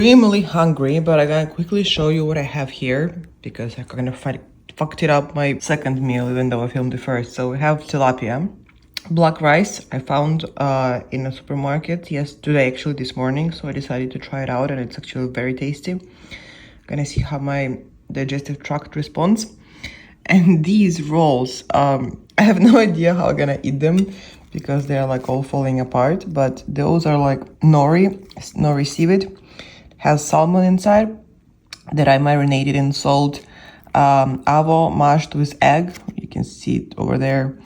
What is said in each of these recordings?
extremely hungry, but I'm gonna quickly show you what I have here because I kind of fucked it up my second meal even though I filmed the first. So we have tilapia, black rice I found in a supermarket today, actually this morning, so I decided to try it out and it's actually very tasty. Gonna see how my digestive tract responds. And these rolls, I have no idea how I'm gonna eat them because they're like all falling apart, but those are like nori seaweed, has salmon inside that I marinated in salt, avo mashed with egg, you can see it over there,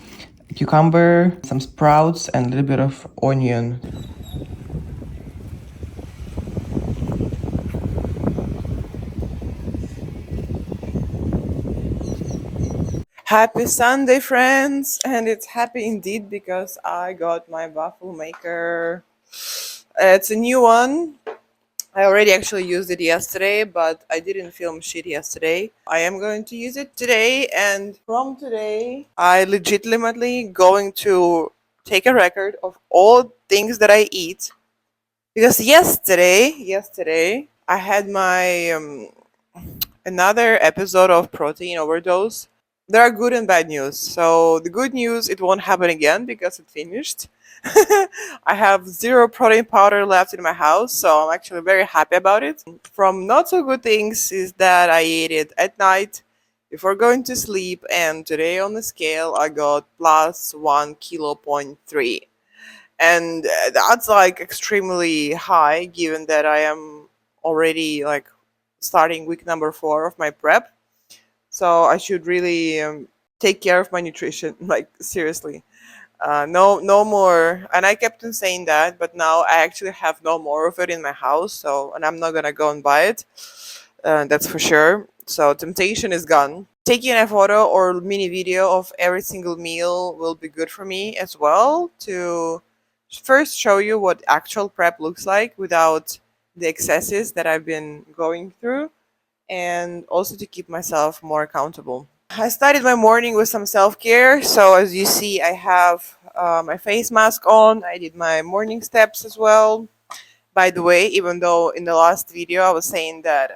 cucumber, some sprouts, and a little bit of onion. Happy Sunday, friends! And it's happy indeed because I got my waffle maker. It's a new one. I already actually used it yesterday, but I didn't film shit yesterday. I am going to use it today, and from today, I legitimately going to take a record of all things that I eat. Because yesterday, I had my another episode of protein overdose. There are good and bad news. So the good news, it won't happen again because it finished. I have zero protein powder left in my house, so I'm actually very happy about it. From not so good things is that I ate it at night before going to sleep, and today on the scale I got plus 1 kilo.3, and that's like extremely high given that I am already like starting week number 4 of my prep, so I should really take care of my nutrition, like seriously. No more. And I kept on saying that, but now I actually have no more of it in my house. So, and I'm not gonna go and buy it. That's for sure. So temptation is gone. Taking a photo or mini video of every single meal will be good for me as well to first show you what actual prep looks like without the excesses that I've been going through, and also to keep myself more accountable. I started my morning with some self care. So, as you see, I have my face mask on. I did my morning steps as well. By the way, even though in the last video I was saying that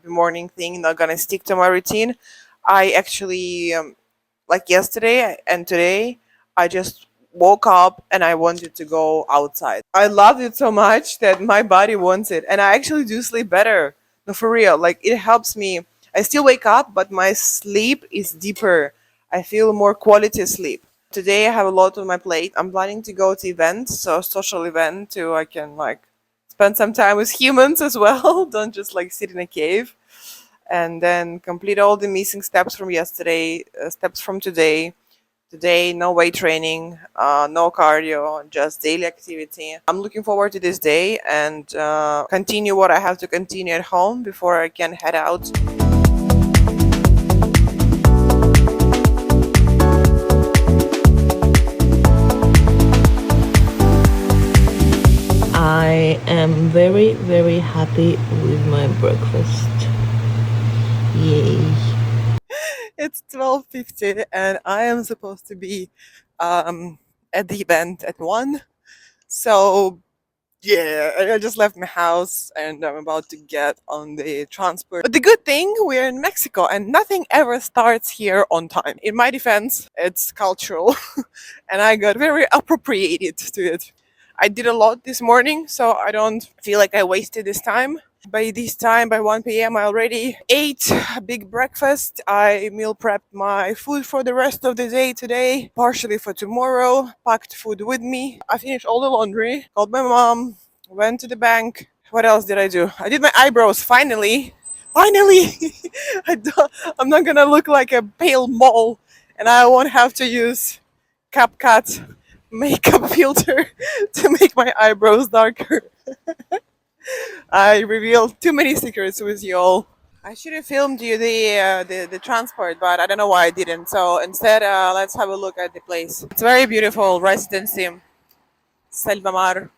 the morning thing not gonna stick to my routine, I actually, like yesterday and today, I just woke up and I wanted to go outside. I loved it so much that my body wants it, and I actually do sleep better. No, for real. Like it helps me. I still wake up, but my sleep is deeper. I feel more quality sleep. Today I have a lot on my plate. I'm planning to go to events, so social event too. I can like spend some time with humans as well. Don't just like sit in a cave, and then complete all the missing steps from yesterday, steps from today. Today, no weight training, no cardio, just daily activity. I'm looking forward to this day and continue what I have to continue at home before I can head out. I am very, very happy with my breakfast. Yay. It's 12:50 and I am supposed to be at the event at 1. So yeah, I just left my house and I'm about to get on the transport. But the good thing, we're in Mexico and nothing ever starts here on time. In my defense, it's cultural and I got very appropriated to it. I did a lot this morning, so I don't feel like I wasted this time. By this time, by 1 p.m., I already ate a big breakfast. I meal prepped my food for the rest of the day today, partially for tomorrow, packed food with me. I finished all the laundry, called my mom, went to the bank. What else did I do? I did my eyebrows, finally. Finally! I'm not gonna look like a pale mole, and I won't have to use CapCut makeup filter to make my eyebrows darker. I revealed too many secrets with you all. I should have filmed you the transport, but I don't know why I didn't. So instead, let's have a look at the place. It's very beautiful residency, Selvamar.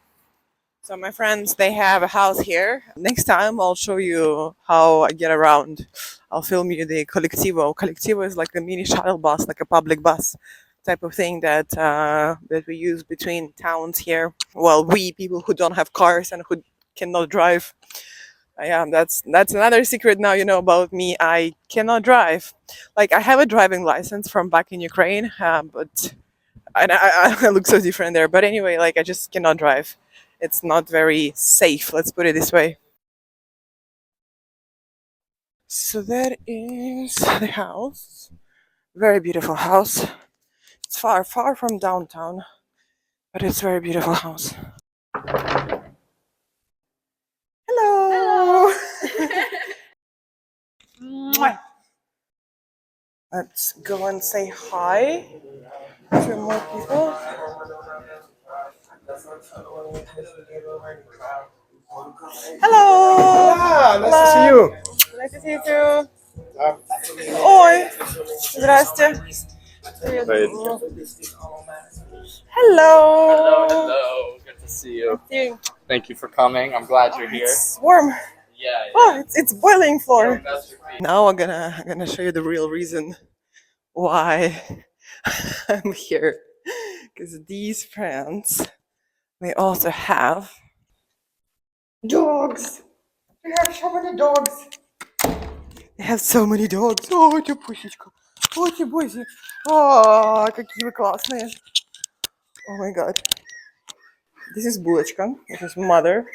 So my friends, they have a house here. Next time, I'll show you how I get around. I'll film you the colectivo. Colectivo is like a mini shuttle bus, like a public bus type of thing that we use between towns here. Well, we people who don't have cars and who cannot drive. Yeah, that's another secret now you know about me. I cannot drive. Like I have a driving license from back in Ukraine, but I look so different there. But anyway, like I just cannot drive. It's not very safe. Let's put it this way. So that is the house. Very beautiful house. It's far, far from downtown, but it's a very beautiful house. Hello. Mwah. Let's go and say hi to more people. Hello. Ah, nice to see Hello. you. Nice to see you too. Ой, здрасте. Great. Hello. Hello. Good to see you. You- Thank you for coming. I'm glad you're here. It's warm. Yeah, Oh, it's boiling floor. That's your feet. Now I'm gonna show you the real reason why I'm here. Because these friends, they also have dogs. They have so many dogs. They have so many dogs. О, типусечка. О, типуси. О, какие вы классные. Oh my god. This is Булочка, which is mother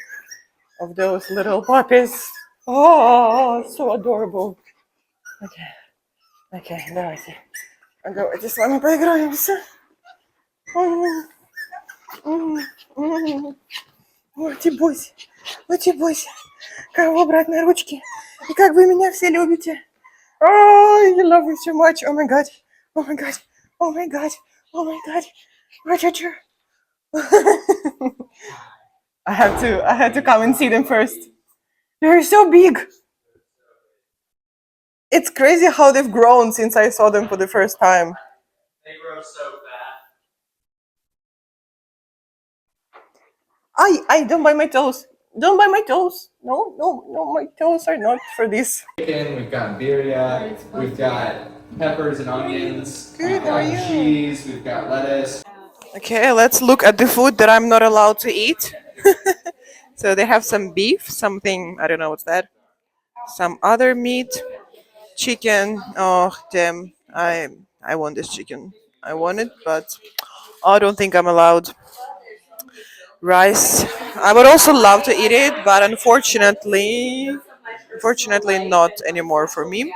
of those little puppies. Oh, so adorable. Okay, okay, давайте. Давайте с вами поиграемся. М, м, м. Ой, тибусь, ой, тибусь. Кого брать на ручки? И как вы меня все любите. Oh, you love me so much. Oh my god. Oh my god. Oh my god. Oh my god. Roger. I had to come and see them first. They're so big. It's crazy how they've grown since I saw them for the first time. They grow so fast. I don't bite my toes. Don't bite my toes. No, no, no, my toes are not for this. Chicken, we've got birria, we've got peppers and onions, Good, we've how are got you? cheese, we've got lettuce. Okay, let's look at the food that I'm not allowed to eat. So they have some beef, something, I don't know what's that. Some other meat, chicken. Oh, damn. I want this chicken. I want it, but I don't think I'm allowed. Rice. I would also love to eat it, but unfortunately not anymore for me.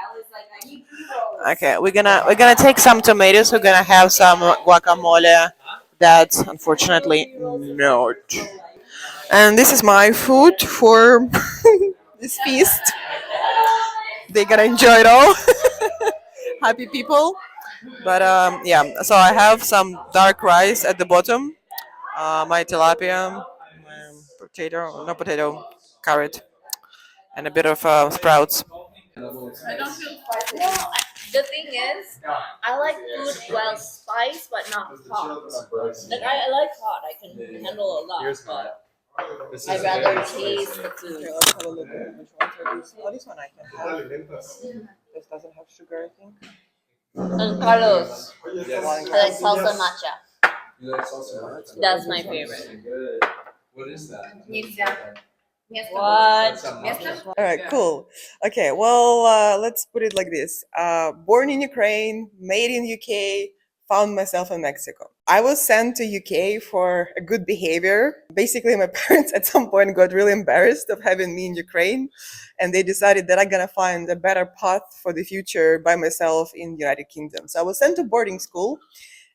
Okay, we're gonna take some tomatoes. We're gonna have some guacamole. That's unfortunately not. And this is my food for this feast. They're gonna enjoy it all. Happy people. But yeah, so I have some dark rice at the bottom. My tilapia, potato, no potato, carrot, and a bit of sprouts. Well, the thing is, I like food well spiced but not hot. Like I like hot, I can handle a lot, but I'd rather taste the food. Okay, let's have a look at which ones are these. Oh, this one I can have. This doesn't have sugar, I think. And Carlos, One I like glass. salsa matcha. You like salsa? That's my favorite. Good. What is that? What? All right, cool. Okay, well, let's put it like this. Born in Ukraine, made in UK, found myself in Mexico. I was sent to UK for a good behavior. Basically, my parents at some point got really embarrassed of having me in Ukraine, and they decided that I'm gonna find a better path for the future by myself in the United Kingdom. So I was sent to boarding school,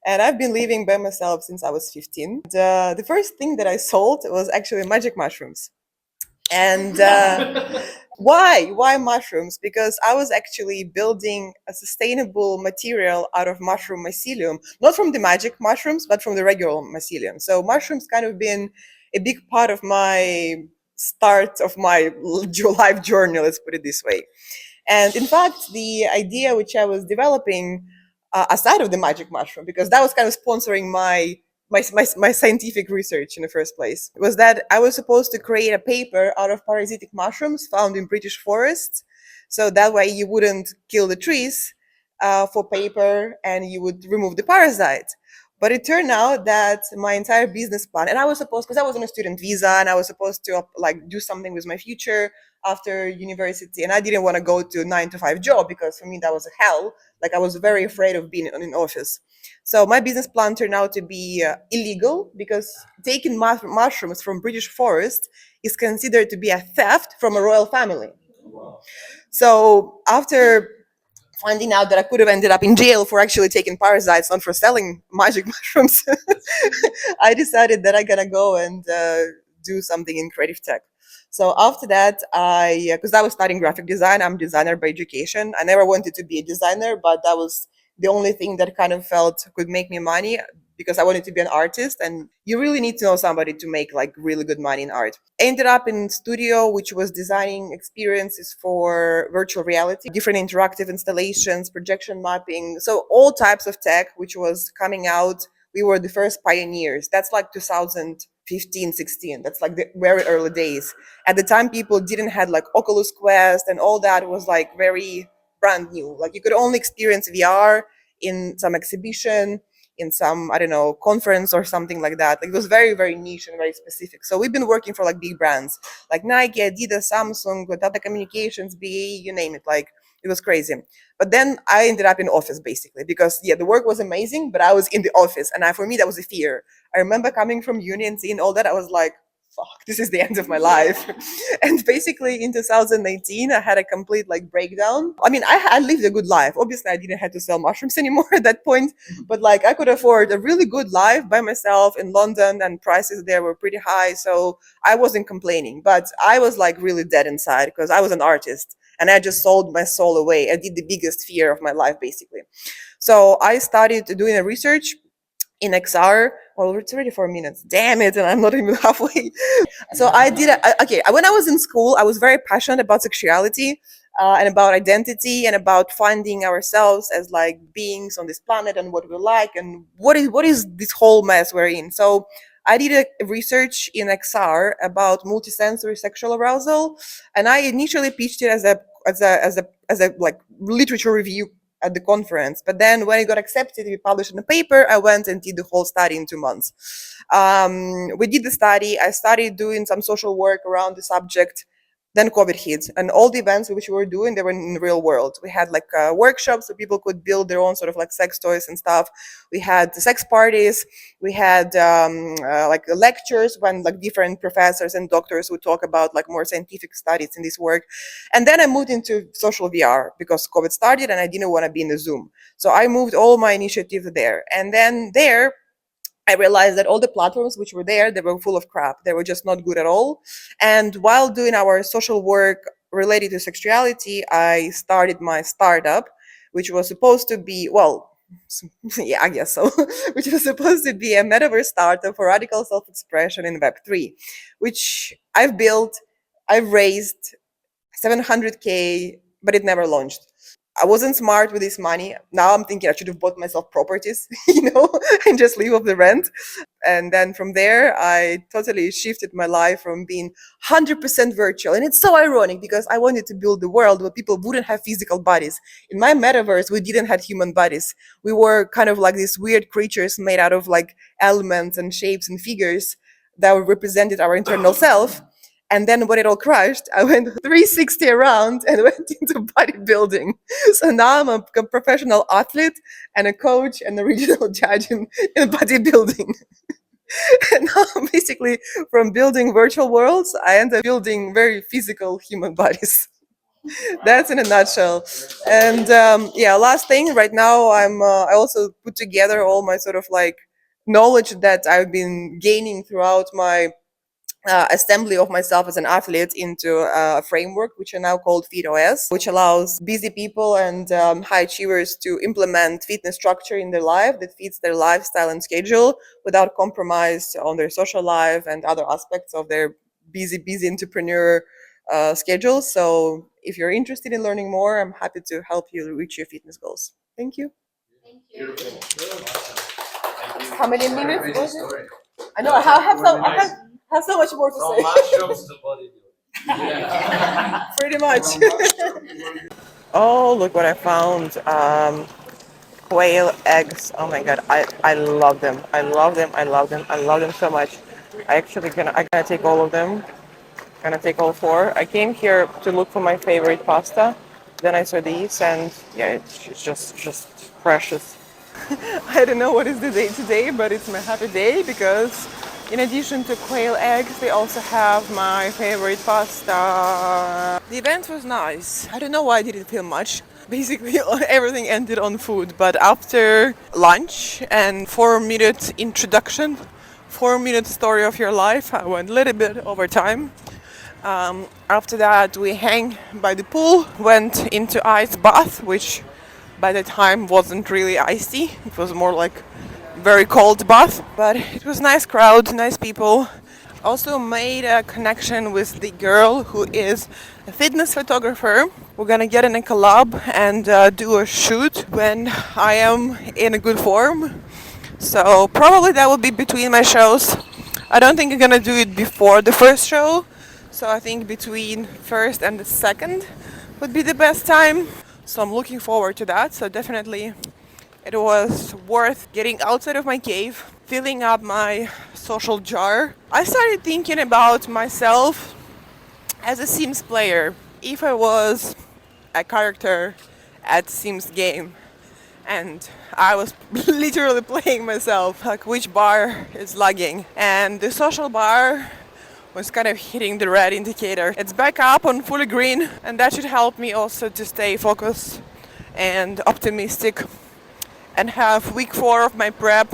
and I've been living by myself since I was 15. The first thing that I sold was actually magic mushrooms. And why mushrooms? Because I was actually building a sustainable material out of mushroom mycelium, not from the magic mushrooms, but from the regular mycelium. So mushrooms kind of been a big part of my start of my life journey, let's put it this way. And in fact, the idea which I was developing aside of the magic mushroom, because that was kind of sponsoring my scientific research in the first place, was that I was supposed to create a paper out of parasitic mushrooms found in British forests. So that way you wouldn't kill the trees for paper and you would remove the parasite. But it turned out that my entire business plan, and I was supposed, because I was on a student visa and I was supposed to like do something with my future, after university, and I didn't want to go to 9 to 5 job because for me that was hell. Like I was very afraid of being in an office. So my business plan turned out to be illegal because taking mushrooms from British forest is considered to be a theft from a royal family. So after finding out that I could have ended up in jail for actually taking parasites, not for selling magic mushrooms, I decided that I gotta go and do something in creative tech. So after that, because I was studying graphic design, I'm a designer by education. I never wanted to be a designer, but that was the only thing that kind of felt could make me money because I wanted to be an artist, and you really need to know somebody to make like really good money in art. Ended up in studio, which was designing experiences for virtual reality, different interactive installations, projection mapping, so all types of tech, which was coming out. We were the first pioneers. That's like 2015, 16. That's like the very early days. At the time, people didn't had like Oculus Quest, and all that was like very brand new. Like you could only experience VR in some exhibition, in some, I don't know, conference or something like that. Like it was very, very niche and very specific. So we've been working for like big brands like Nike, Adidas, Samsung, Tata Communications, BAE, you name it. Like it was crazy. But then I ended up in office basically because yeah, the work was amazing, but I was in the office, and for me that was a fear. I remember coming from uni and seeing all that. I was like, fuck, this is the end of my life. And basically in 2018, I had a complete like breakdown. I mean, I lived a good life. Obviously, I didn't have to sell mushrooms anymore at that point, but like I could afford a really good life by myself in London, and prices there were pretty high. So I wasn't complaining, but I was like really dead inside because I was an artist and I just sold my soul away. I did the biggest fear of my life basically. So I started doing a research in XR. Well, it's already 4 minutes. Damn it, and I'm not even halfway. So I did. Okay, when I was in school, I was very passionate about sexuality and about identity and about finding ourselves as like beings on this planet and what we like and what is this whole mess we're in. So I did a research in XR about multisensory sexual arousal, and I initially pitched it as a like literature review at the conference. But then when it got accepted, we published in a paper. I went and did the whole study in 2 months. We did the study. I started doing some social work around the subject. Then COVID hit, and all the events which we were doing, they were in the real world. We had like workshops so people could build their own sort of like sex toys and stuff. We had sex parties. We had like lectures when like different professors and doctors would talk about like more scientific studies in this work. And then I moved into social VR because COVID started and I didn't want to be in the Zoom. So I moved all my initiative there. And then there, I realized that all the platforms which were there, they were full of crap. They were just not good at all. And while doing our social work related to sexuality, I started my startup, which was supposed to be, well, yeah, I guess so, which was supposed to be a metaverse startup for radical self-expression in Web3, which I've built, I've raised 700K, but it never launched. I wasn't smart with this money. Now I'm thinking I should have bought myself properties, and just live off the rent. And then from there, I totally shifted my life from being 100% virtual. And it's so ironic because I wanted to build the world where people wouldn't have physical bodies. In my metaverse, we didn't have human bodies. We were kind of like these weird creatures made out of like elements and shapes and figures that represented our internal self. And then when it all crashed, I went 360 around and went into bodybuilding. So now I'm a professional athlete and a coach and a regional judge in bodybuilding. And now basically from building virtual worlds, I end up building very physical human bodies. That's in a nutshell. And yeah, last thing right now, I also put together all my sort of like knowledge that I've been gaining throughout my assembly of myself as an athlete into a framework which are now called FitOS, which allows busy people and high achievers to implement fitness structure in their life that fits their lifestyle and schedule without compromise on their social life and other aspects of their busy entrepreneur schedule. So if you're interested in learning more, I'm happy to help you reach your fitness goals. Thank you. Thank you. How many minutes was it? I know I have so much more to From say. mushrooms to bodybuilding. Pretty much. Oh, look what I found. Quail eggs. Oh my god, I love them. I love them. I love them. I love them so much. I gonna take all of them gonna take all four. I came here to look for my favorite pasta. Then I saw these, and yeah, it's just precious. I don't know what is the day today, but it's my happy day because in addition to quail eggs, they also have my favorite pasta. The event was nice. I don't know why I didn't feel much. Basically, everything ended on food, but after lunch and 4-minute introduction, 4-minute story of your life, I went a little bit over time. After that, we hang by the pool, went into ice bath, which by the time wasn't really icy. It was more like very cold bath, but it was nice crowd, nice people. Also made a connection with the girl who is a fitness photographer. We're gonna get in a collab and do a shoot when I am in a good form. So probably that will be between my shows. I don't think I'm gonna do it before the first show. So I think between first and the second would be the best time. So I'm looking forward to that. So definitely it was worth getting outside of my cave, filling up my social jar. I started thinking about myself as a Sims player. If I was a character at Sims game and I was literally playing myself, like which bar is lagging. And the social bar was kind of hitting the red indicator. It's back up on fully green, and that should help me also to stay focused and optimistic and have week 4 of my prep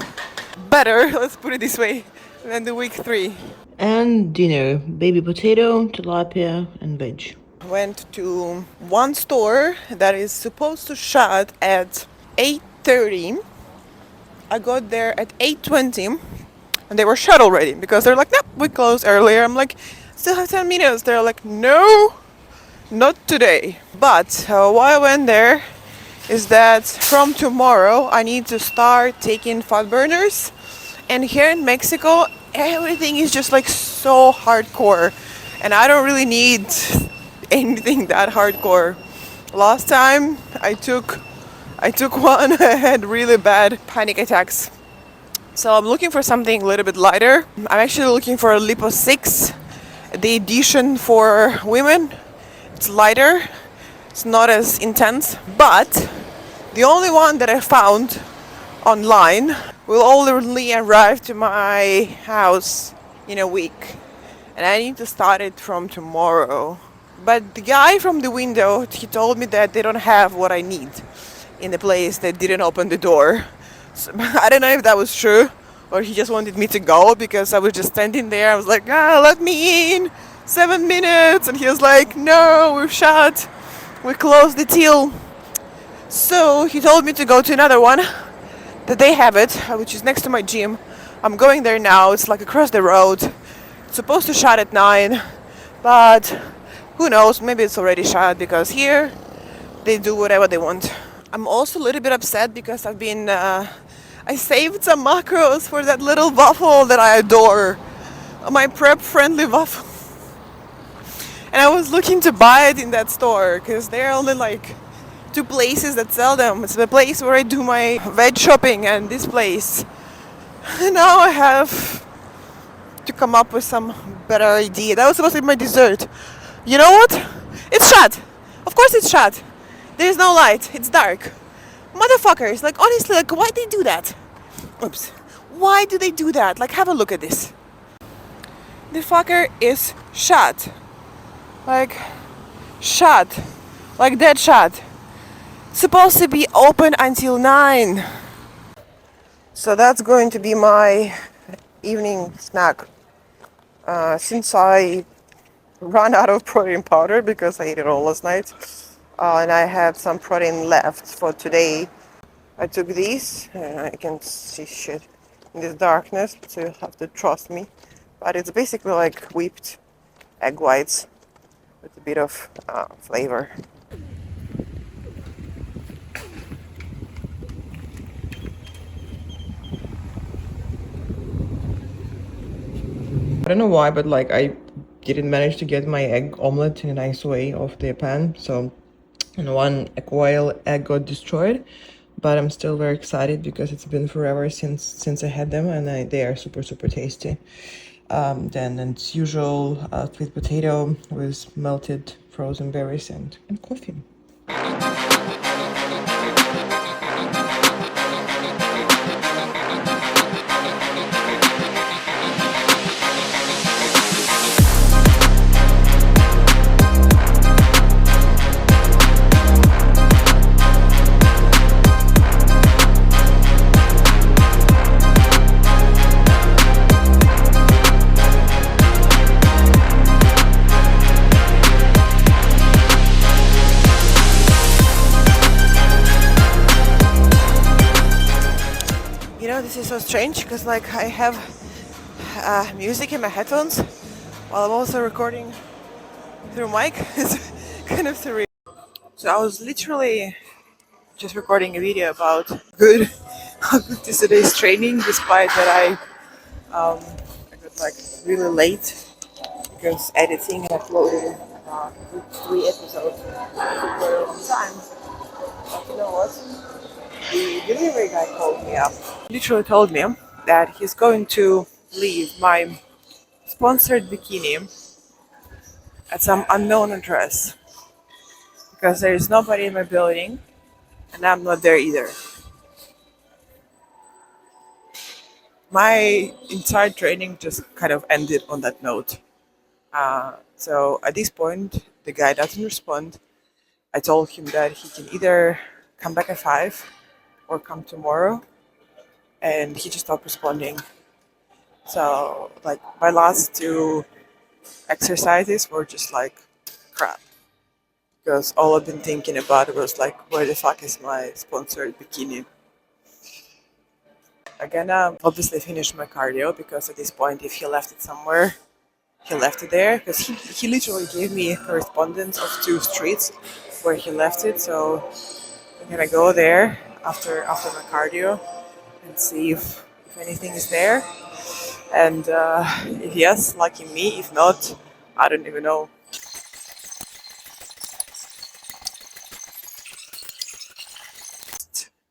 better, let's put it this way, than the week 3. And dinner, baby potato, tilapia, and veg. Went to one store that is supposed to shut at 8:30. I got there at 8:20 and they were shut already because they're like, nope, we closed earlier. I'm like, still have 10 minutes. They're like, no, not today. But why I went there is that from tomorrow I need to start taking fat burners. And here in Mexico, everything is just like so hardcore. And I don't really need anything that hardcore. Last time I took one, I had really bad panic attacks. So I'm looking for something a little bit lighter. I'm actually looking for a Lipo 6, the edition for women. It's lighter, it's not as intense, but the only one that I found online will only arrive to my house in a week. And I need to start it from tomorrow. But the guy from the window, he told me that they don't have what I need in the place. They didn't open the door. So, I don't know if that was true or he just wanted me to go because I was just standing there. I was like, let me in, 7 minutes. And he was like, no, we're shut. We closed the till. So he told me to go to another one that they have it, which is next to my gym. I'm going there now. It's like across the road. It's supposed to shut at 9, but who knows? Maybe it's already shut because here they do whatever they want. I'm also a little bit upset because I saved some macros for that little waffle that I adore. My prep friendly waffle. And I was looking to buy it in that store because there are only like 2 places that sell them. It's the place where I do my veg shopping and this place. And now I have to come up with some better idea. That was supposed to be my dessert. You know what? It's shut. Of course it's shut. There's no light. It's dark. Motherfuckers. Like honestly, like why they do that? Oops. Why do they do that? Like have a look at this. The fucker is shut. Like shut. Like dead shut. It's supposed to be open until 9. So that's going to be my evening snack. Since I ran out of protein powder because I ate it all last night, and I have some protein left for today, I took these, and I can see shit in this darkness, so you'll have to trust me. But it's basically like whipped egg whites with a bit of flavor. I don't know why, but like I didn't manage to get my egg omelet in a nice way off the pan. So, and one quail egg got destroyed. But I'm still very excited because it's been forever since I had them, and they are super tasty. Then its usual sweet potato with melted frozen berries and coffee. You know, this is so strange because like I have music in my headphones while I'm also recording through mic. It's kind of surreal. So I was literally just recording a video about good how good is today's training, despite that I got like really late because editing and uploading three episodes took quite a long time. But you know what? The delivery guy called me up. He literally told me that he's going to leave my sponsored bikini at some unknown address because there is nobody in my building and I'm not there either. My entire training just kind of ended on that note. So at this point, the guy doesn't respond. I told him that he can either come back at 5 or come tomorrow, and he just stopped responding. So, like, my last two exercises were just like crap because all I've been thinking about was like, where the fuck is my sponsored bikini? I'm gonna obviously finish my cardio because at this point, if he left it somewhere, he left it there because he literally gave me correspondence of two streets where he left it. So I'm gonna go there after my cardio and see if anything is there. And if yes, lucky me. If not, I don't even know.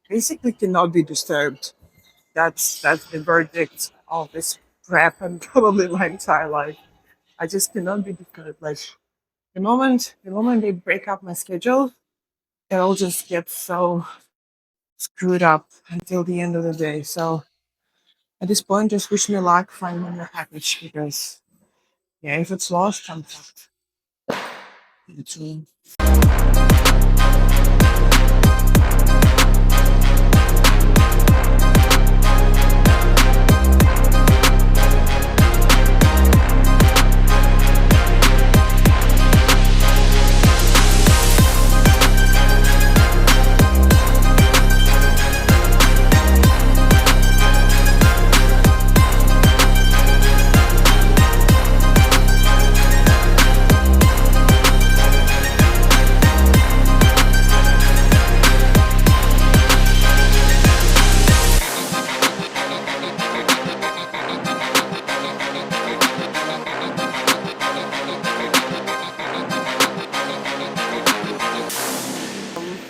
Basically, cannot be disturbed. That's the verdict of this prep and probably my entire life. I just cannot be disturbed. Like the moment they break up my schedule, it all just gets so screwed up until the end of the day. So at this point, just wish me luck finding my package because yeah, if it's lost, I'm fucked. Literally.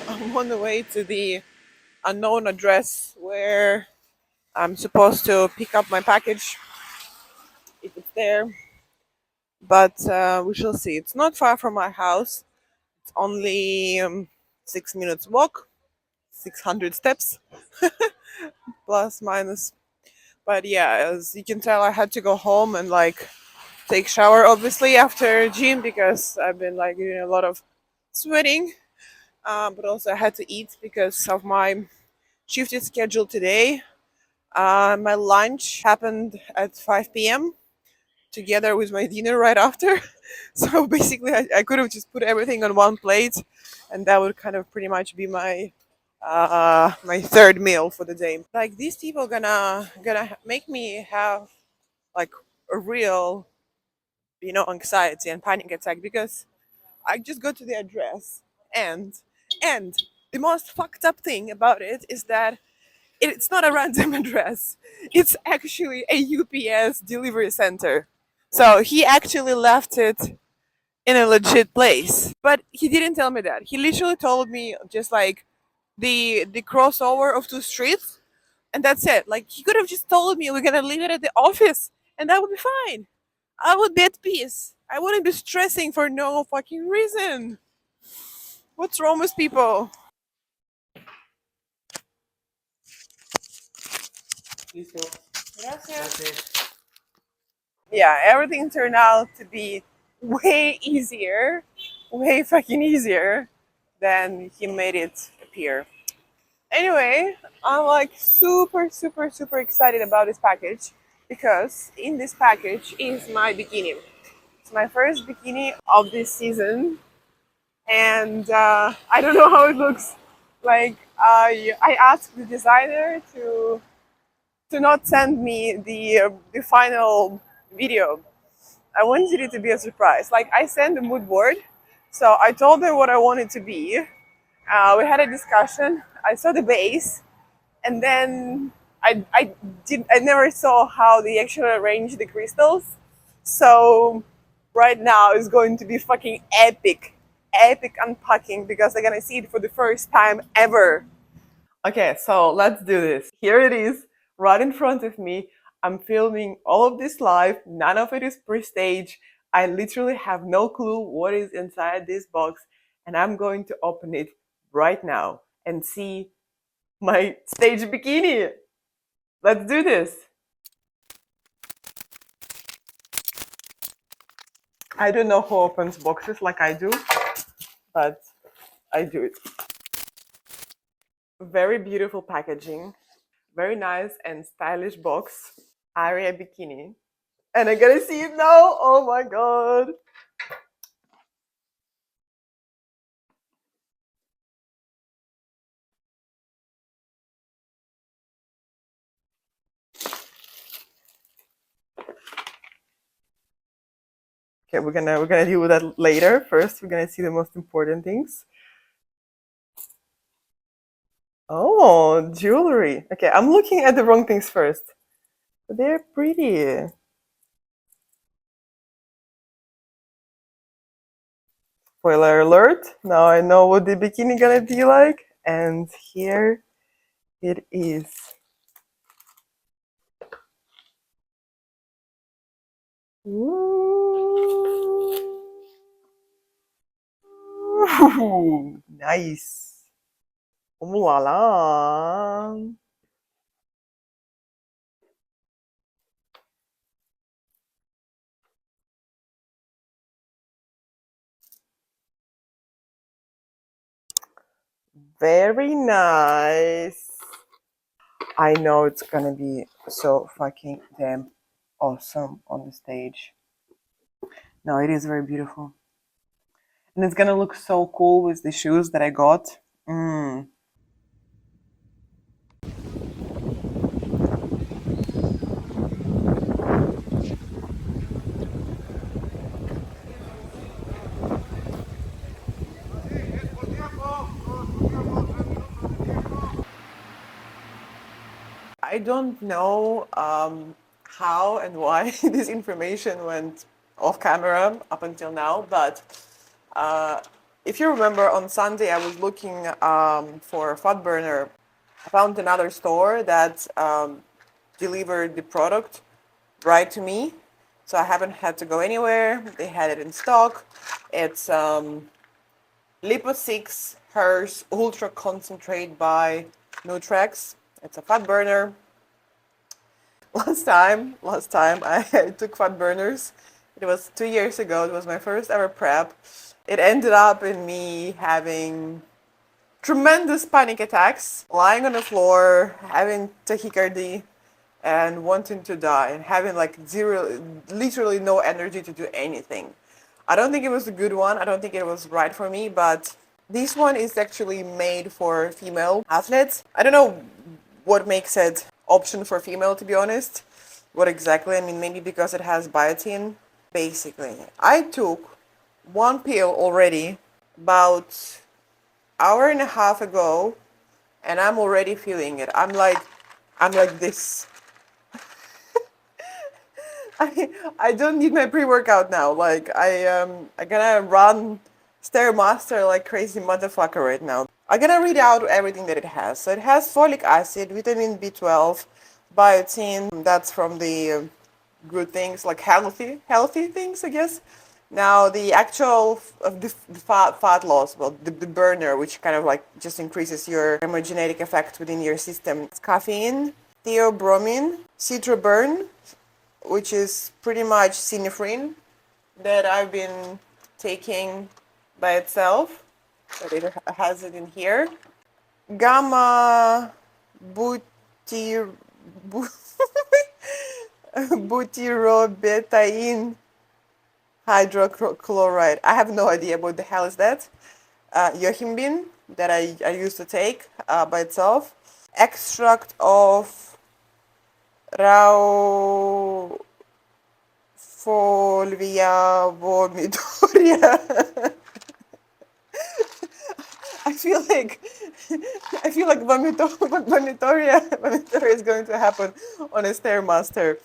I'm on the way to the unknown address where I'm supposed to pick up my package if it's there. But we shall see. It's not far from my house. It's only 6 minutes walk, 600 steps, plus minus. But yeah, as you can tell, I had to go home and like take shower obviously after gym because I've been like doing a lot of sweating. But also I had to eat because of my shifted schedule today. My lunch happened at 5 p.m. together with my dinner right after. So basically, I could have just put everything on one plate, and that would kind of pretty much be my third meal for the day. Like these people gonna make me have like a real anxiety and panic attack because I just go to the address and and the most fucked up thing about it is that it's not a random address. It's actually a UPS delivery center. So he actually left it in a legit place. But he didn't tell me that. He literally told me just like the crossover of two streets and that's it. Like he could have just told me we're gonna leave it at the office and that would be fine. I would be at peace. I wouldn't be stressing for no fucking reason. What's wrong with people? Please go. That's it. Yeah, everything turned out to be way easier, way fucking easier than he made it appear. Anyway, I'm like super, super, super excited about this package because in this package is my bikini. It's my first bikini of this season, and I don't know how it looks. Like I asked the designer to not send me the final video. I wanted it to be a surprise. Like I sent the mood board, so I told her what I wanted to be. We had a discussion. I saw the base, and then I never saw how they actually arrange the crystals. So right now is going to be fucking epic, epic unpacking because I'm gonna see it for the first time ever. Okay, so let's do this. Here it is, right in front of me. I'm filming all of this live. None of it is pre-stage. I literally have no clue what is inside this box, and I'm going to open it right now and see my stage bikini. Let's do this. I don't know who opens boxes like I do, but I do it. Very beautiful packaging, very nice and stylish box. Aria bikini. And I gotta see it now. Oh my god. Okay, we're gonna deal with that later. First, we're gonna see the most important things. Oh, jewelry. Okay, I'm looking at the wrong things first. But they're pretty. Spoiler alert. Now I know what the bikini gonna be like. And here it is. Ooh, nice. Ooh la la. Very nice. I know it's gonna be so fucking damn awesome on the stage. No, it is very beautiful. And it's gonna look so cool with the shoes that I got. Mm. I don't know how and why this information went off camera up until now, but uh, if you remember on Sunday, I was looking for a fat burner. I found another store that delivered the product right to me, so I haven't had to go anywhere. They had it in stock. It's Lipo 6 Hers Ultra Concentrate by Nutrex. It's a fat burner. Last time I took fat burners. It was 2 years ago. It was my first ever prep. It ended up in me having tremendous panic attacks, lying on the floor, having tachycardia, and wanting to die, and having like zero, literally no energy to do anything. I don't think it was a good one. I don't think it was right for me, but this one is actually made for female athletes. I don't know what makes it option for female, to be honest. What exactly? I mean, maybe because it has biotin. Basically, I took one pill already about hour and a half ago, and I'm already feeling it. I'm like this. I don't need my pre-workout now. Like I gonna run Stairmaster like crazy motherfucker right now. I'm gonna read out everything that it has. So it has folic acid, vitamin B12, biotin. That's from the good things, like healthy things, I guess. Now the actual the fat loss, well, the burner, which kind of like just increases your thermogenetic effect within your system. It's caffeine, theobromine, citroburn, which is pretty much synephrine that I've been taking by itself, but it has it in here. Gamma butyr butyrobetain hydrochloride. I have no idea what the hell is that. Yohimbine that I used to take by itself. Extract of Raufolvia vomitoria. I feel like vomitoria is going to happen on a stairmaster,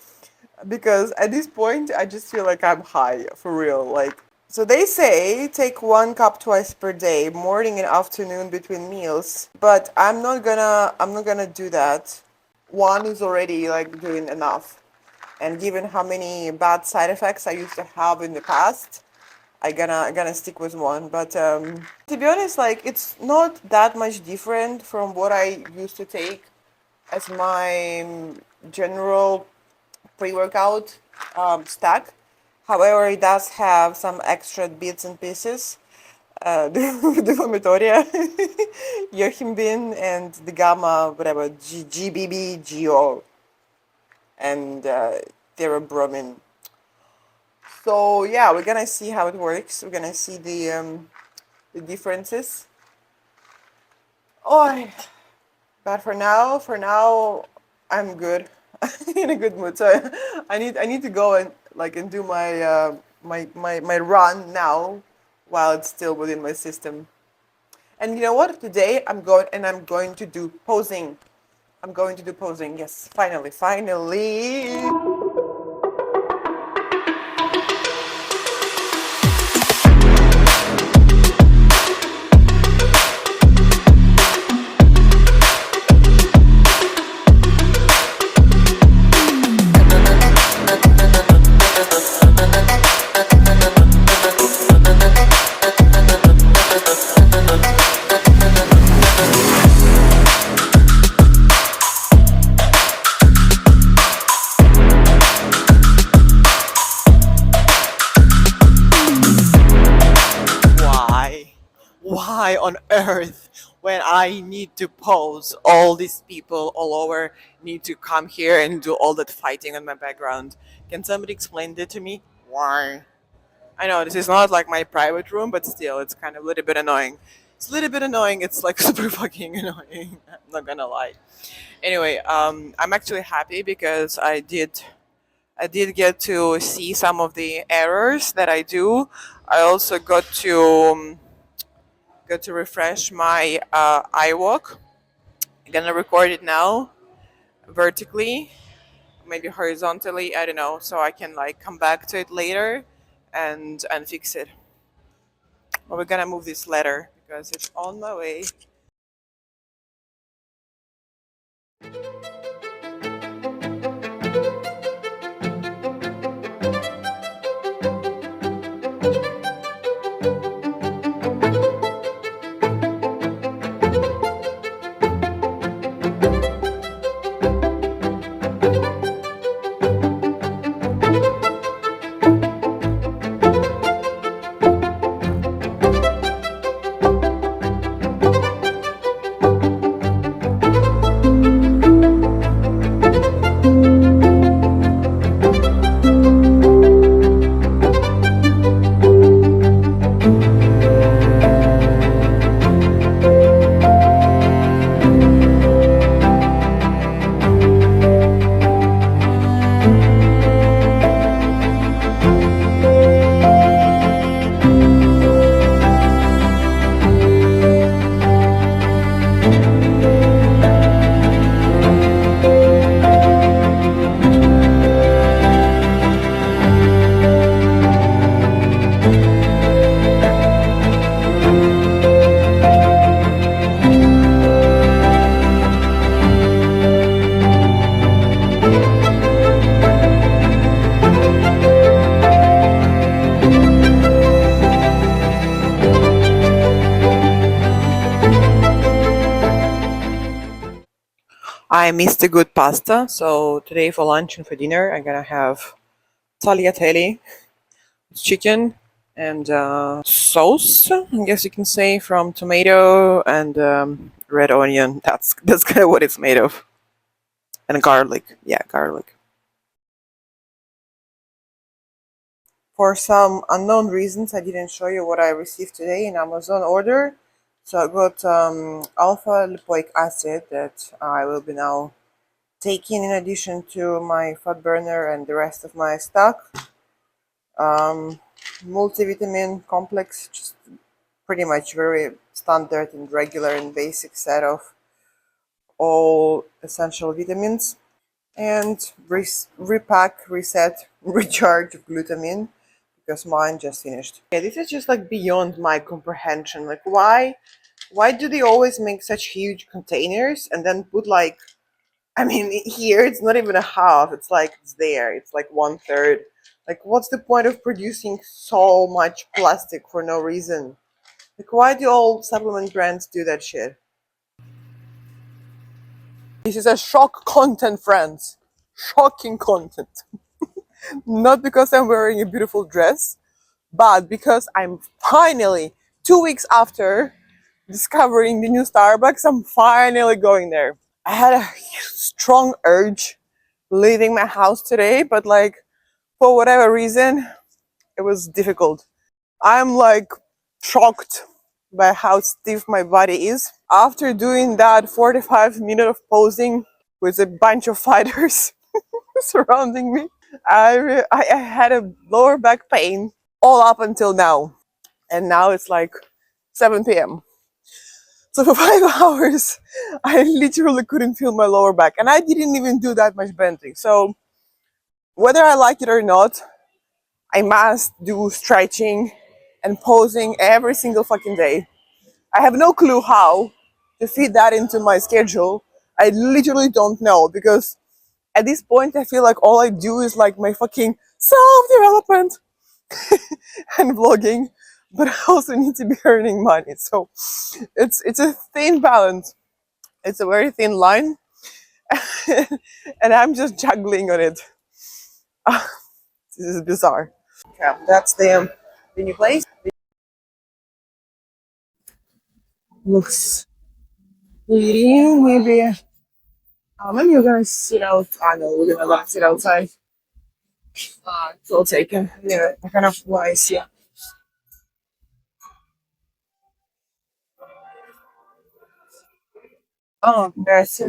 because at this point I just feel like I'm high for real. Like, so they say take 1 cup twice per day, morning and afternoon between meals, but I'm not gonna do that. One is already like doing enough, and given how many bad side effects I used to have in the past, I gonna stick with one. But to be honest, like, it's not that much different from what I used to take as my general pre-workout stack. However, it does have some extra bits and pieces. The vomitoria, yohimbine, and the gamma, whatever, GBBGO, and theobromine. So yeah, we're gonna see how it works. We're gonna see the differences. Oh, but for now, I'm good. In a good mood. So I need to go and do my my run now, while it's still within my system. And you know what? Today I'm going to do posing. I'm going to do posing. Yes, finally. Why? Why on earth, when I need to pose, all these people all over need to come here and do all that fighting on my background? Can somebody explain that to me? Why? I know this is not like my private room, but still, it's kind of a little bit annoying. It's a little bit annoying. It's like super fucking annoying. I'm not gonna lie. Anyway, I'm actually happy because I did get to see some of the errors that I do. I also got to refresh my eye walk. I'm gonna record it now vertically, maybe horizontally. I don't know, so I can like come back to it later and fix it. But we're gonna move this letter because it's on my way. I missed a good pasta, so today for lunch and for dinner, I'm gonna have tagliatelle, chicken, and sauce. I guess you can say from tomato and red onion. That's kind of what it's made of, and garlic. Yeah, garlic. For some unknown reasons, I didn't show you what I received today in Amazon order. So I got alpha lipoic acid that I will be now taking in addition to my fat burner and the rest of my stock. Um, Multivitamin complex, just pretty much very standard and regular and basic set of all essential vitamins. And repack, reset, recharge glutamine because mine just finished. Yeah, this is just like beyond my comprehension. Like, why do they always make such huge containers and then put like, I mean, here it's not even a half. It's like it's there. It's like one third. Like, what's the point of producing so much plastic for no reason? Like, why do all supplement brands do that shit? This is a shock content, friends. Shocking content. Not because I'm wearing a beautiful dress, but because I'm finally 2 weeks after discovering the new Starbucks, I'm finally going there. I had a strong urge leaving my house today, but like for whatever reason, it was difficult. I'm like shocked by how stiff my body is. After doing that 45 minutes of posing with a bunch of fighters surrounding me, I had a lower back pain all up until now. And now it's like 7 p.m. So for 5 hours, I literally couldn't feel my lower back. And I didn't even do that much bending. So whether I like it or not, I must do stretching and posing every single fucking day. I have no clue how to fit that into my schedule. I literally don't know because at this point I feel like all I do is like my fucking self-development and vlogging, but I also need to be earning money. So it's a thin balance. It's a very thin line, and I'm just juggling on it. This is bizarre. Yeah, that's the new place. Looks pretty. Maybe you're gonna sit out. I know we're gonna sit outside. It's all taken. Yeah, kind of wise. Yeah. Oh, there's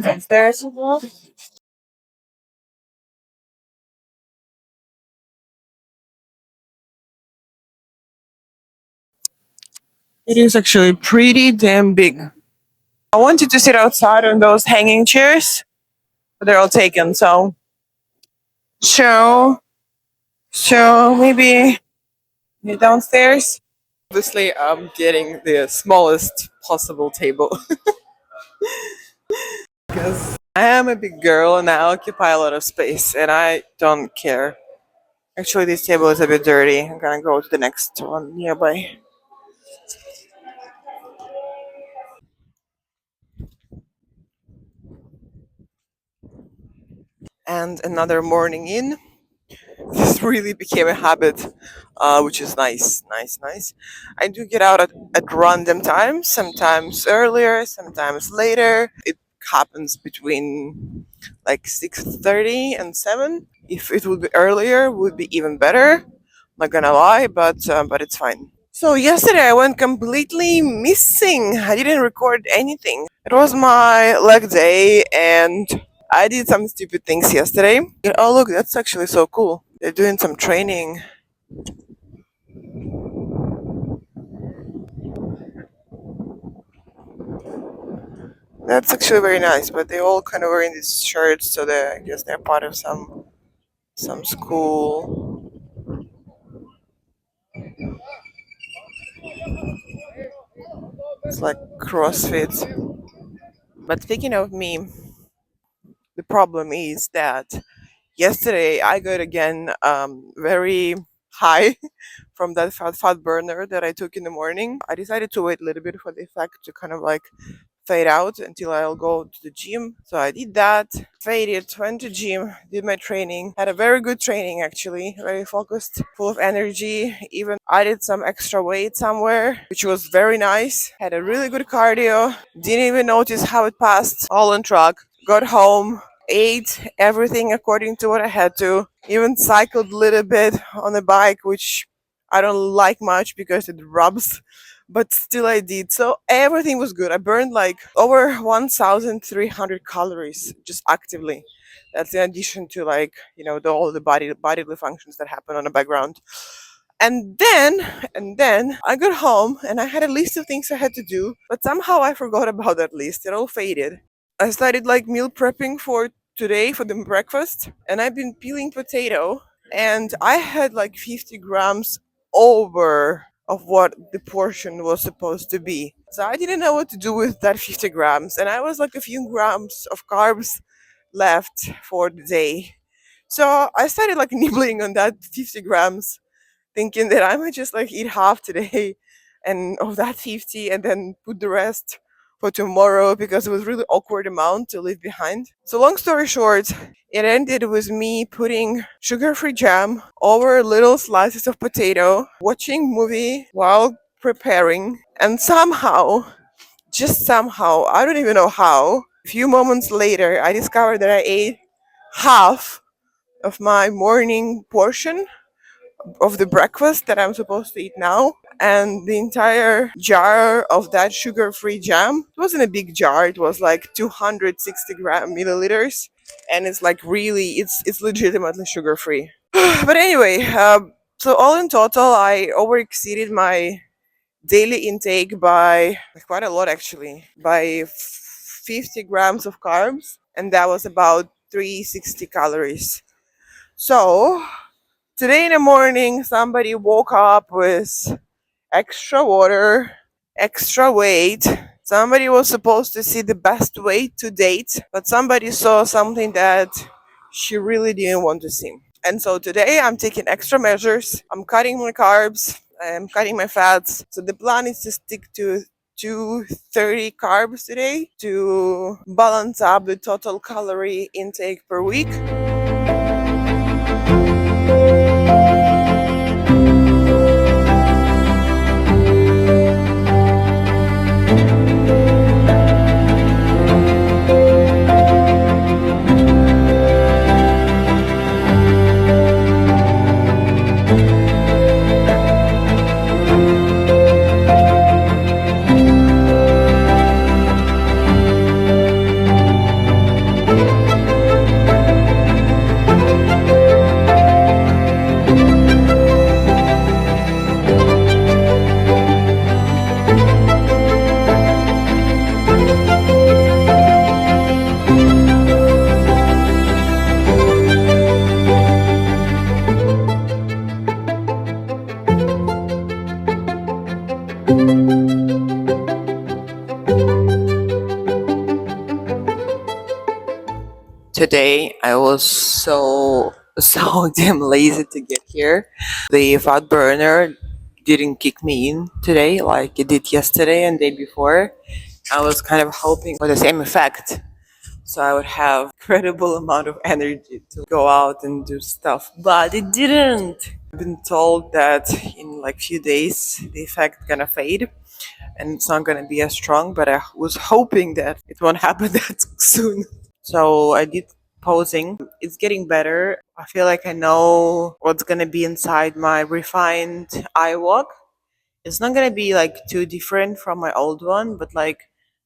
it is actually pretty damn big. I wanted to sit outside on those hanging chairs, but they're all taken. So, so maybe downstairs. Obviously, I'm getting the smallest possible table because I am a big girl and I occupy a lot of space, and I don't care. Actually, this table is a bit dirty. I'm gonna go to the next one nearby. And another morning in. This really became a habit, which is nice, nice, nice. I do get out at random times, sometimes earlier, sometimes later. It happens between like 6:30 and 7. If it would be earlier, would be even better. Not gonna lie, but it's fine. So yesterday I went completely missing. I didn't record anything. It was my leg day and I did some stupid things yesterday. Oh look, that's actually so cool. They're doing some training. That's actually very nice. But they all kind of wearing these shirts, so they I guess they're part of some school. It's like CrossFit. But speaking of me, the problem is that yesterday I got again very high from that fat burner that I took in the morning. I decided to wait a little bit for the effect to kind of like fade out until I'll go to the gym. So I did that, faded, went to gym, did my training, had a very good training actually, very focused, full of energy, even added some extra weight somewhere, which was very nice. Had a really good cardio, didn't even notice how it passed, all on track. Got home, ate everything according to what I had to, even cycled a little bit on the bike, which I don't like much because it rubs, but still I did. So everything was good. I burned like over 1,300 calories just actively. That's in addition to like, all the bodily functions that happen on the background. And then, I got home and I had a list of things I had to do, but somehow I forgot about that list. It all faded. I started like meal prepping for today for the breakfast, and I've been peeling potato, and I had like 50 grams over of what the portion was supposed to be. So I didn't know what to do with that 50 grams, and I was like a few grams of carbs left for the day. So I started like nibbling on that 50 grams, thinking that I might just like eat half today and of that 50 and then put the rest for tomorrow because it was really awkward amount to leave behind. So long story short, it ended with me putting sugar-free jam over little slices of potato, watching movie while preparing, and somehow, just somehow, I don't even know how, a few moments later I discovered that I ate half of my morning portion of the breakfast that I'm supposed to eat now, and the entire jar of that sugar-free jam. It wasn't a big jar; it was like 260 milliliters, and it's like really, it's legitimately sugar-free. But anyway, so all in total, I over exceeded my daily intake by quite a lot actually, by 50 grams of carbs, and that was about 360 calories. So today in the morning, somebody woke up with extra water, extra weight. Somebody was supposed to see the best weight to date, but somebody saw something that she really didn't want to see. And so today I'm taking extra measures. I'm cutting my carbs, I'm cutting my fats. So the plan is to stick to 230 carbs today to balance up the total calorie intake per week. Today I was so damn lazy to get here. The fat burner didn't kick me in today like it did yesterday and day before. I was kind of hoping for the same effect, so I would have incredible amount of energy to go out and do stuff, but it didn't. I've been told that in like few days the effect gonna fade and it's not gonna be as strong, but I was hoping that it won't happen that soon. So I did posing. It's getting better. I feel like I know what's gonna be inside my refined eye walk. It's not gonna be like too different from my old one, but like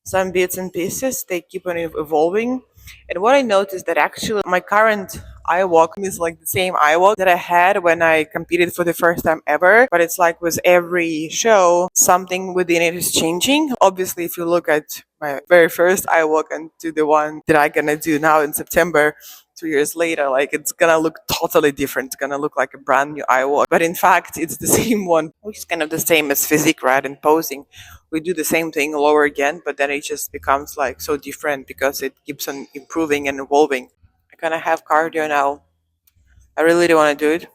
some bits and pieces they keep on evolving. And what I noticed that actually my current eye walk is like the same eye walk that I had when I competed for the first time ever. But it's like with every show, something within it is changing. Obviously, if you look at my very first eye walk and to the one that I'm gonna do now in September, 2 years later, like it's gonna look totally different. It's gonna look like a brand new eye walk. But in fact, it's the same one, which is kind of the same as physique, right? And posing. We do the same thing all over again, but then it just becomes like so different because it keeps on improving and evolving. I kind of have cardio now. I really do want to do it,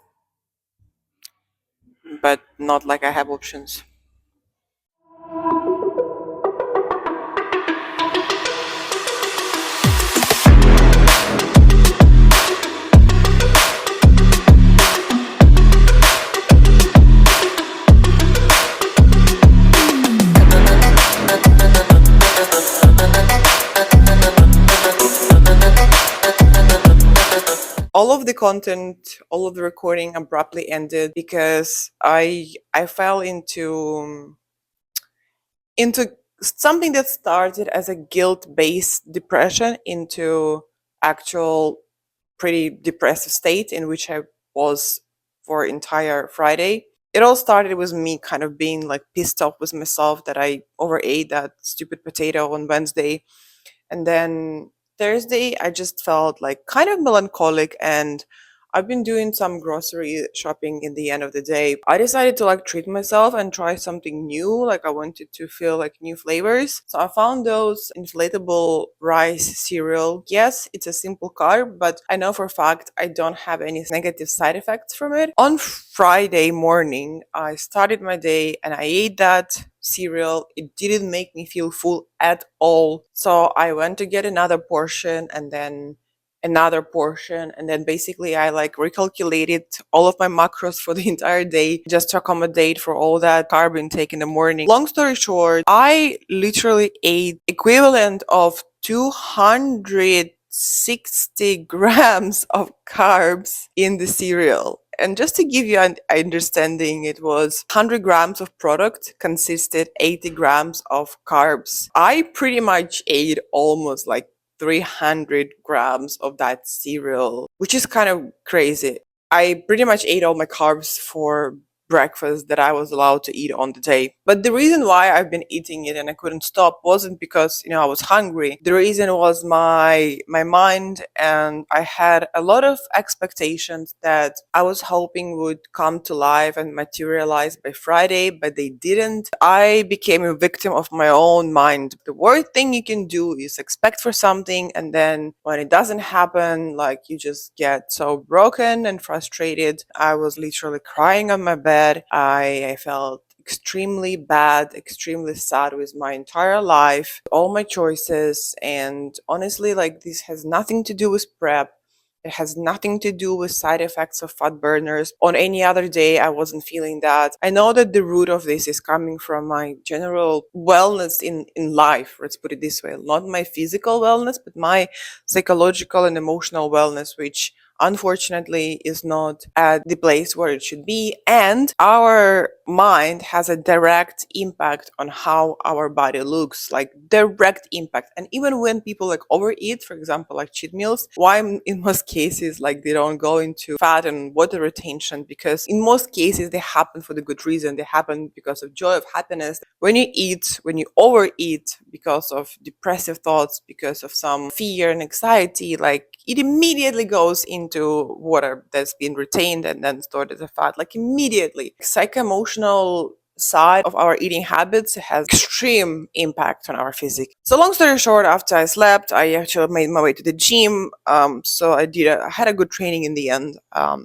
but not like I have options. all of the content, all of the recording abruptly ended because I fell into something that started as a guilt-based depression into actual pretty depressive state in which I was for entire Friday. It all started with me kind of being like pissed off with myself that I overate that stupid potato on Wednesday, and then Thursday, I just felt like kind of melancholic, and I've been doing some grocery shopping in the end of the day. I decided to like treat myself and try something new. Like I wanted to feel like new flavors. So I found those inflatable rice cereal. Yes, it's a simple carb, but I know for a fact I don't have any negative side effects from it. On Friday morning, I started my day and I ate that cereal. It didn't make me feel full at all. So I went to get another portion and then another portion, and then basically I like recalculated all of my macros for the entire day just to accommodate for all that carb intake in the morning. Long story short, I literally ate equivalent of 260 grams of carbs in the cereal. And just to give you an understanding, it was 100 grams of product consisted 80 grams of carbs. I pretty much ate almost like 300 grams of that cereal, which is kind of crazy. I pretty much ate all my carbs for breakfast that I was allowed to eat on the day. But the reason why I've been eating it and I couldn't stop wasn't because, I was hungry. The reason was my mind, and I had a lot of expectations that I was hoping would come to life and materialize by Friday, but they didn't. I became a victim of my own mind. The worst thing you can do is expect for something, and then when it doesn't happen, like you just get so broken and frustrated. I was literally crying on my bed. I felt extremely bad, extremely sad with my entire life, all my choices. And honestly, like this has nothing to do with prep. It has nothing to do with side effects of fat burners. On any other day, I wasn't feeling that. I know that the root of this is coming from my general wellness in life. Let's put it this way. Not my physical wellness, but my psychological and emotional wellness, which unfortunately is not at the place where it should be. And our mind has a direct impact on how our body looks, like direct impact. And even when people like overeat, for example, like cheat meals, why in most cases like they don't go into fat and water retention? Because in most cases they happen for the good reason. They happen because of joy, of happiness. When you eat, when you overeat because of depressive thoughts, because of some fear and anxiety, like it immediately goes into water that's been retained and then stored as a fat, like immediately. Psycho-emotional side of our eating habits has extreme impact on our physique. So long story short, after I slept, I actually made my way to the gym. So I had a good training in the end.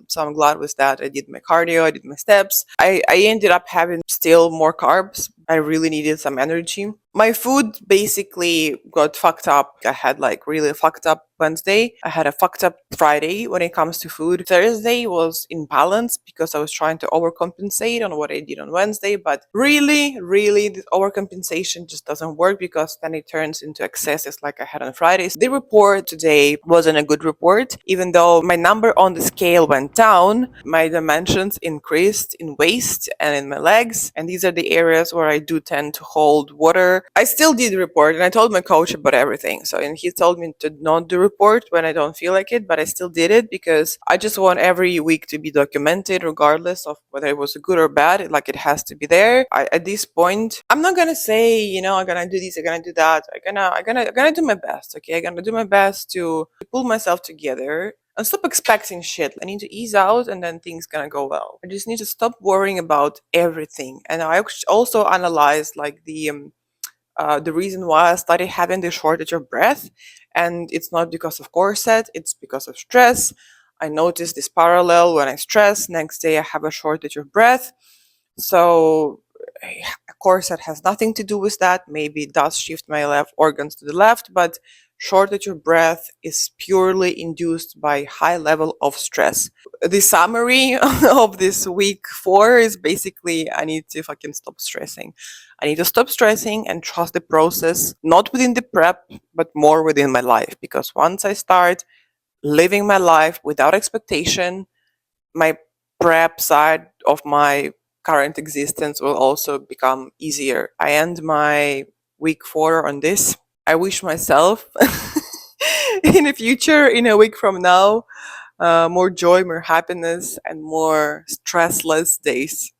So I'm glad with that. I did my cardio, I did my steps. I ended up having still more carbs. I really needed some energy. My food basically got fucked up. I had like really fucked up Wednesday. I had a fucked up Friday when it comes to food. Thursday was in balance because I was trying to overcompensate on what I did on Wednesday. But really, this overcompensation just doesn't work because then it turns into excesses like I had on Fridays. The report today wasn't a good report. Even though my number on the scale went down, my dimensions increased in waist and in my legs. And these are the areas where I do tend to hold water. I still did the report and I told my coach about everything. So, and he told me to not do report when I don't feel like it, but I still did it because I just want every week to be documented regardless of whether it was good or bad. Like it has to be there. At this point, I'm not gonna say, I'm gonna do this, I'm gonna do that. I'm gonna do my best. Okay, I'm gonna do my best to pull myself together and stop expecting shit. I need to ease out and then things gonna go well. I just need to stop worrying about everything. And I also analyzed like the reason why I started having the shortage of breath. And it's not because of corset, it's because of stress. I noticed this parallel when I stress. Next day, I have a shortage of breath. So, of course, that has nothing to do with that. Maybe it does shift my left organs to the left, but shortage of breath is purely induced by high level of stress. The summary of this week 4 is basically I need to fucking stop stressing. I need to stop stressing and trust the process, not within the prep, but more within my life. Because once I start, living my life without expectation, my prep side of my current existence will also become easier. I end my week 4 on this. I wish myself in the future, in a week from now, more joy, more happiness, and more stressless days.